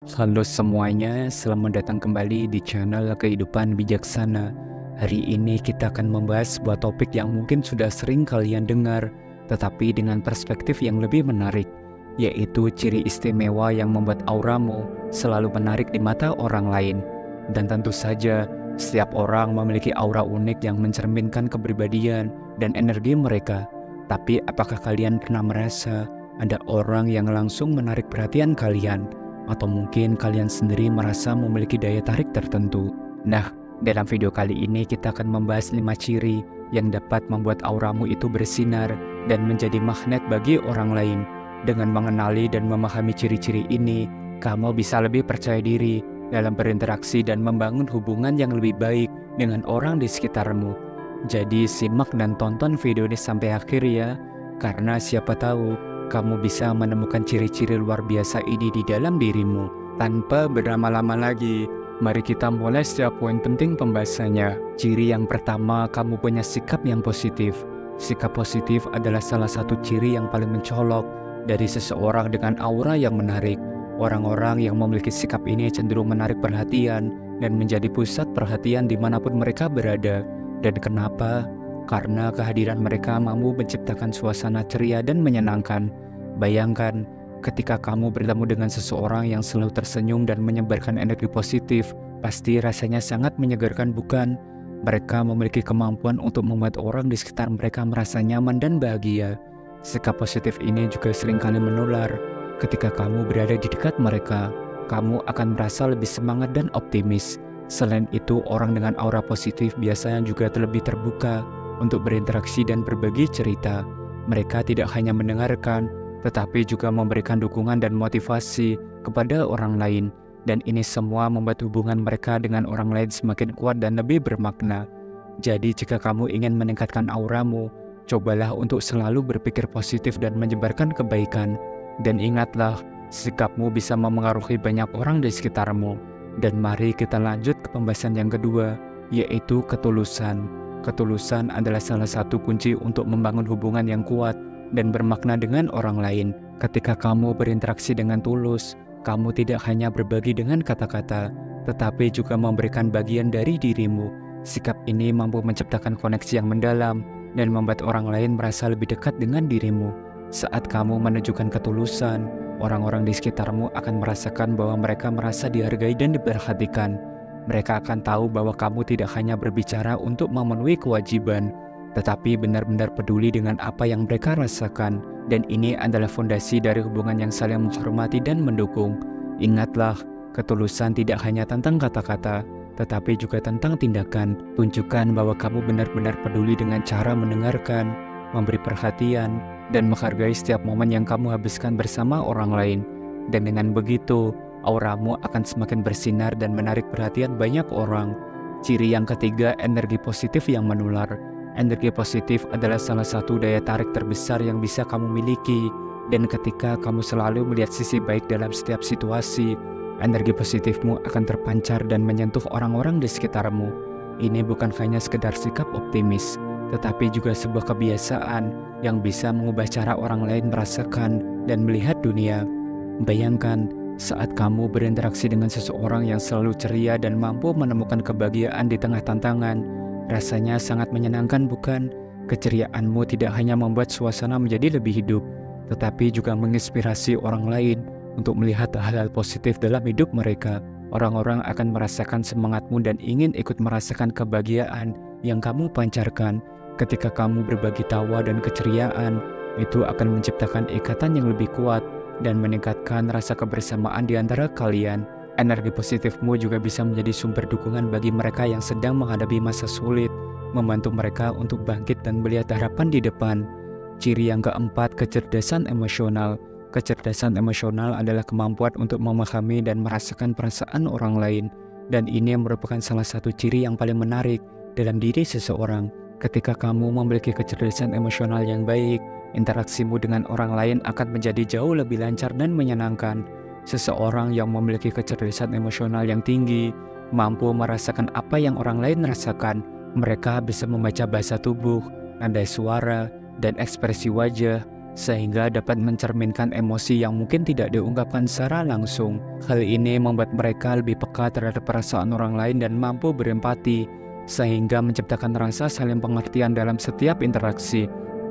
Halo semuanya, selamat datang kembali di channel Kehidupan Bijaksana. Hari ini kita akan membahas sebuah topik yang mungkin sudah sering kalian dengar, tetapi dengan perspektif yang lebih menarik, yaitu ciri istimewa yang membuat auramu selalu menarik di mata orang lain. Dan tentu saja, setiap orang memiliki aura unik yang mencerminkan kepribadian dan energi mereka. Tapi apakah kalian pernah merasa ada orang yang langsung menarik perhatian kalian? Atau mungkin kalian sendiri merasa memiliki daya tarik tertentu. Nah, dalam video kali ini kita akan membahas 5 ciri yang dapat membuat auramu itu bersinar dan menjadi magnet bagi orang lain. Dengan mengenali dan memahami ciri-ciri ini, kamu bisa lebih percaya diri dalam berinteraksi dan membangun hubungan yang lebih baik dengan orang di sekitarmu. Jadi simak dan tonton video ini sampai akhir ya, karena siapa tahu kamu bisa menemukan ciri-ciri luar biasa ini di dalam dirimu. Tanpa berlama-lama lagi, mari kita mulai setiap poin penting pembahasannya. Ciri yang pertama, kamu punya sikap yang positif. Sikap positif adalah salah satu ciri yang paling mencolok dari seseorang dengan aura yang menarik. Orang-orang yang memiliki sikap ini cenderung menarik perhatian dan menjadi pusat perhatian dimanapun mereka berada. Dan kenapa? Karena kehadiran mereka mampu menciptakan suasana ceria dan menyenangkan. Bayangkan, ketika kamu bertemu dengan seseorang yang selalu tersenyum dan menyebarkan energi positif, pasti rasanya sangat menyegarkan, bukan? Mereka memiliki kemampuan untuk membuat orang di sekitar mereka merasa nyaman dan bahagia. Sikap positif ini juga seringkali menular. Ketika kamu berada di dekat mereka, kamu akan merasa lebih semangat dan optimis. Selain itu, orang dengan aura positif biasanya juga lebih terbuka untuk berinteraksi dan berbagi cerita. Mereka tidak hanya mendengarkan, tetapi juga memberikan dukungan dan motivasi kepada orang lain. Dan ini semua membuat hubungan mereka dengan orang lain semakin kuat dan lebih bermakna. Jadi jika kamu ingin meningkatkan auramu, cobalah untuk selalu berpikir positif dan menyebarkan kebaikan. Dan ingatlah, sikapmu bisa memengaruhi banyak orang di sekitarmu. Dan mari kita lanjut ke pembahasan yang kedua, yaitu ketulusan. Ketulusan adalah salah satu kunci untuk membangun hubungan yang kuat dan bermakna dengan orang lain. Ketika kamu berinteraksi dengan tulus, kamu tidak hanya berbagi dengan kata-kata, tetapi juga memberikan bagian dari dirimu. Sikap ini mampu menciptakan koneksi yang mendalam dan membuat orang lain merasa lebih dekat dengan dirimu. Saat kamu menunjukkan ketulusan, orang-orang di sekitarmu akan merasakan bahwa mereka merasa dihargai dan diperhatikan. Mereka akan tahu bahwa kamu tidak hanya berbicara untuk memenuhi kewajiban, tetapi benar-benar peduli dengan apa yang mereka rasakan. Dan ini adalah fondasi dari hubungan yang saling menghormati dan mendukung. Ingatlah, ketulusan tidak hanya tentang kata-kata, tetapi juga tentang tindakan. Tunjukkan bahwa kamu benar-benar peduli dengan cara mendengarkan, memberi perhatian, dan menghargai setiap momen yang kamu habiskan bersama orang lain. Dan dengan begitu, auramu akan semakin bersinar dan menarik perhatian banyak orang. Ciri yang ketiga, energi positif yang menular. Energi positif adalah salah satu daya tarik terbesar yang bisa kamu miliki. Dan ketika kamu selalu melihat sisi baik dalam setiap situasi, energi positifmu akan terpancar dan menyentuh orang-orang di sekitarmu. Ini bukan hanya sekedar sikap optimis, tetapi juga sebuah kebiasaan yang bisa mengubah cara orang lain merasakan dan melihat dunia. Bayangkan, saat kamu berinteraksi dengan seseorang yang selalu ceria dan mampu menemukan kebahagiaan di tengah tantangan, rasanya sangat menyenangkan, bukan? Keceriaanmu tidak hanya membuat suasana menjadi lebih hidup, tetapi juga menginspirasi orang lain untuk melihat hal-hal positif dalam hidup mereka. Orang-orang akan merasakan semangatmu dan ingin ikut merasakan kebahagiaan yang kamu pancarkan. Ketika kamu berbagi tawa dan keceriaan, itu akan menciptakan ikatan yang lebih kuat dan meningkatkan rasa kebersamaan di antara kalian. Energi positifmu juga bisa menjadi sumber dukungan bagi mereka yang sedang menghadapi masa sulit, membantu mereka untuk bangkit dan melihat harapan di depan. Ciri yang keempat, kecerdasan emosional. Kecerdasan emosional adalah kemampuan untuk memahami dan merasakan perasaan orang lain, dan ini merupakan salah satu ciri yang paling menarik dalam diri seseorang. Ketika kamu memiliki kecerdasan emosional yang baik, interaksimu dengan orang lain akan menjadi jauh lebih lancar dan menyenangkan. Seseorang yang memiliki kecerdasan emosional yang tinggi mampu merasakan apa yang orang lain rasakan. Mereka bisa membaca bahasa tubuh, nada suara, dan ekspresi wajah sehingga dapat mencerminkan emosi yang mungkin tidak diungkapkan secara langsung. Hal ini membuat mereka lebih peka terhadap perasaan orang lain dan mampu berempati, sehingga menciptakan rasa saling pengertian dalam setiap interaksi.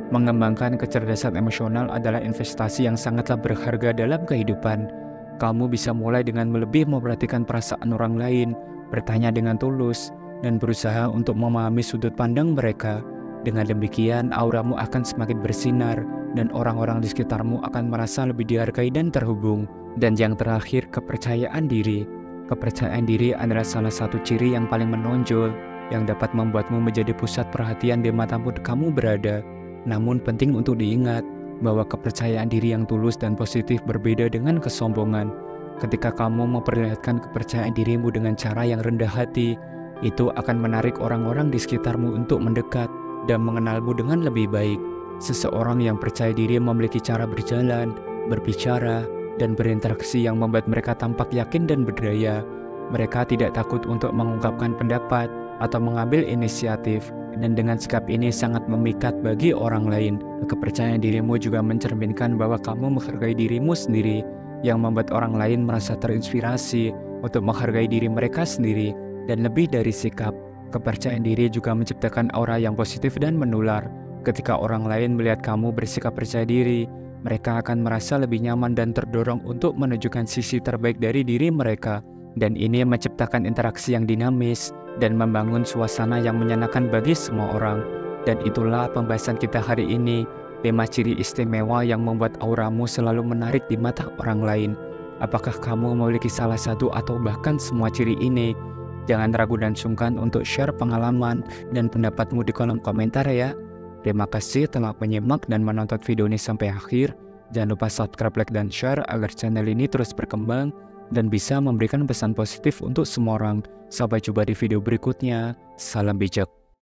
Mengembangkan kecerdasan emosional adalah investasi yang sangatlah berharga dalam kehidupan. Kamu bisa mulai dengan lebih memperhatikan perasaan orang lain, bertanya dengan tulus, dan berusaha untuk memahami sudut pandang mereka. Dengan demikian, auramu akan semakin bersinar, dan orang-orang di sekitarmu akan merasa lebih dihargai dan terhubung. Dan yang terakhir, kepercayaan diri. Kepercayaan diri adalah salah satu ciri yang paling menonjol, yang dapat membuatmu menjadi pusat perhatian di mata kamu berada. Namun penting untuk diingat, bahwa kepercayaan diri yang tulus dan positif berbeda dengan kesombongan. Ketika kamu memperlihatkan kepercayaan dirimu dengan cara yang rendah hati, itu akan menarik orang-orang di sekitarmu untuk mendekat dan mengenalmu dengan lebih baik. Seseorang yang percaya diri memiliki cara berjalan, berbicara, dan berinteraksi yang membuat mereka tampak yakin dan berdaya. Mereka tidak takut untuk mengungkapkan pendapat atau mengambil inisiatif, dan dengan sikap ini sangat memikat bagi orang lain. Kepercayaan dirimu juga mencerminkan bahwa kamu menghargai dirimu sendiri, yang membuat orang lain merasa terinspirasi untuk menghargai diri mereka sendiri. Dan lebih dari sikap, kepercayaan diri juga menciptakan aura yang positif dan menular. Ketika orang lain melihat kamu bersikap percaya diri, mereka akan merasa lebih nyaman dan terdorong untuk menunjukkan sisi terbaik dari diri mereka. Dan ini menciptakan interaksi yang dinamis dan membangun suasana yang menyenangkan bagi semua orang. Dan itulah pembahasan kita hari ini, 5 ciri istimewa yang membuat auramu selalu menarik di mata orang lain. Apakah kamu memiliki salah satu atau bahkan semua ciri ini? Jangan ragu dan sungkan untuk share pengalaman dan pendapatmu di kolom komentar ya. Terima kasih telah menyimak dan menonton video ini sampai akhir. Jangan lupa subscribe, like, dan share agar channel ini terus berkembang dan bisa memberikan pesan positif untuk semua orang. Sampai jumpa di video berikutnya. Salam bijak.